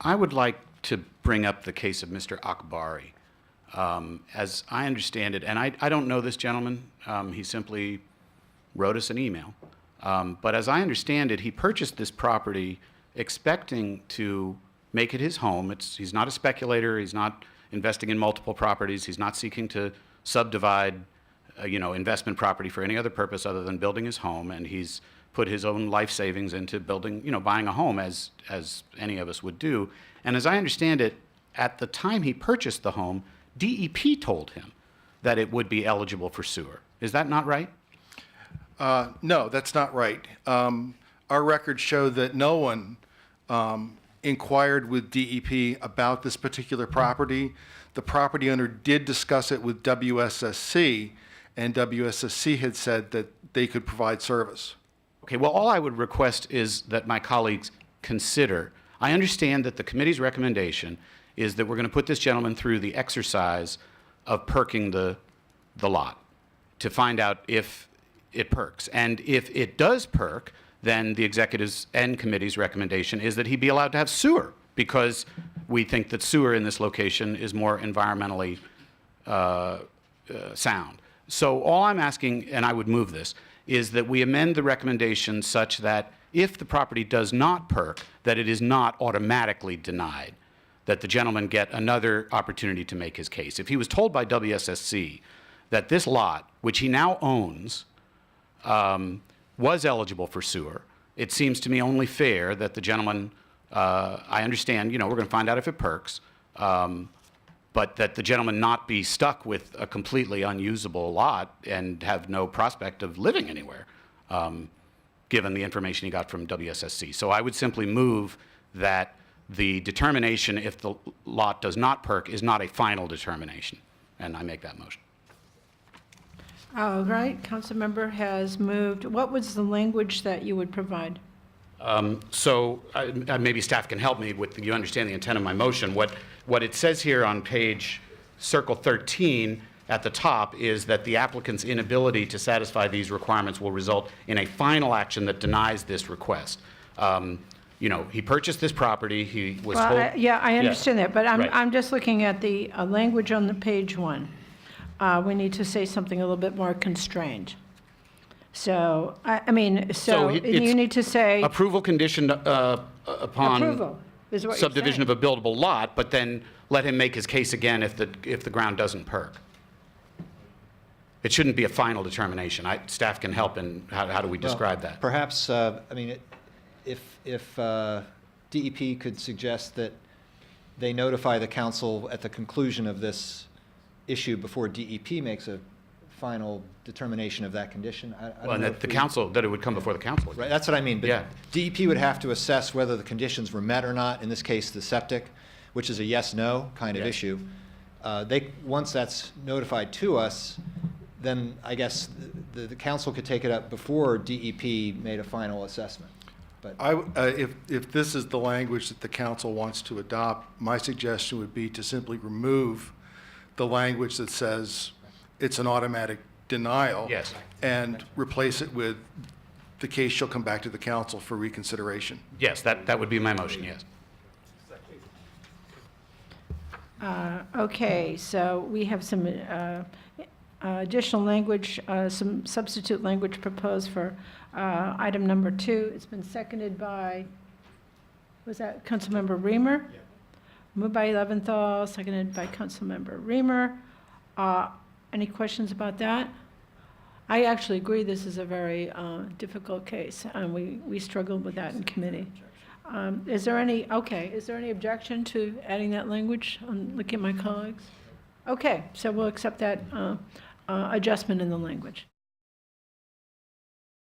I would like to bring up the case of Mr. Akbari. As I understand it, and I don't know this gentleman, he simply wrote us an email. But as I understand it, he purchased this property expecting to make it his home. He's not a speculator. He's not investing in multiple properties. He's not seeking to subdivide, investment property for any other purpose other than building his home. And he's put his own life savings into building, buying a home as any of us would do. And as I understand it, at the time he purchased the home, DEP told him that it would be eligible for sewer. Is that not right? No, that's not right. Our records show that no one inquired with DEP about this particular property. The property owner did discuss it with WSSC, and WSSC had said that they could provide service. Okay, well, all I would request is that my colleagues consider. I understand that the committee's recommendation is that we're going to put this gentleman through the exercise of perking the lot to find out if it perks. And if it does perk, then the executive's and committee's recommendation is that he be allowed to have sewer, because we think that sewer in this location is more environmentally sound. So all I'm asking, and I would move this, is that we amend the recommendation such that if the property does not perk, that it is not automatically denied, that the gentleman get another opportunity to make his case. If he was told by WSSC that this lot, which he now owns, was eligible for sewer, it seems to me only fair that the gentleman, I understand, we're going to find out if it perks, but that the gentleman not be stuck with a completely unusable lot and have no prospect of living anywhere, given the information he got from WSSC. So I would simply move that the determination if the lot does not perk is not a final determination, and I make that motion. All right, council member has moved. What was the language that you would provide? So maybe staff can help me with, you understand the intent of my motion. What it says here on page circle 13 at the top is that the applicant's inability to satisfy these requirements will result in a final action that denies this request. He purchased this property, he was told. I understand that, but Right. I'm just looking at the language on the page one. We need to say something a little bit more constrained. So, you need to say. Approval conditioned upon Approval is what subdivision you're of a buildable lot, but then let him make his case again if the ground doesn't perk. It shouldn't be a final determination. Staff can help in how do we describe that? Perhaps, if DEP could suggest that they notify the council at the conclusion of this issue before DEP makes a final determination of that condition. And that that it would come before the council. Right, that's what I mean. But yeah. DEP would have to assess whether the conditions were met or not, in this case the septic, which is a yes-no kind of issue. Once that's notified to us, then I guess the council could take it up before DEP made a final assessment. But If this is the language that the council wants to adopt, my suggestion would be to simply remove the language that says it's an automatic denial. Yes. And replace it with the case shall come back to the council for reconsideration. Yes, that would be my motion, yes. Okay, so we have some additional language, some substitute language proposed for item number 2. It's been seconded by, was that Councilmember Reamer? Yeah. Moved by Leventhal, seconded by Councilmember Reamer. Any questions about that? I actually agree this is a very difficult case, and we struggled with that in committee. Is there any objection to adding that language? I'm looking at my colleagues. Okay, so we'll accept that adjustment in the language.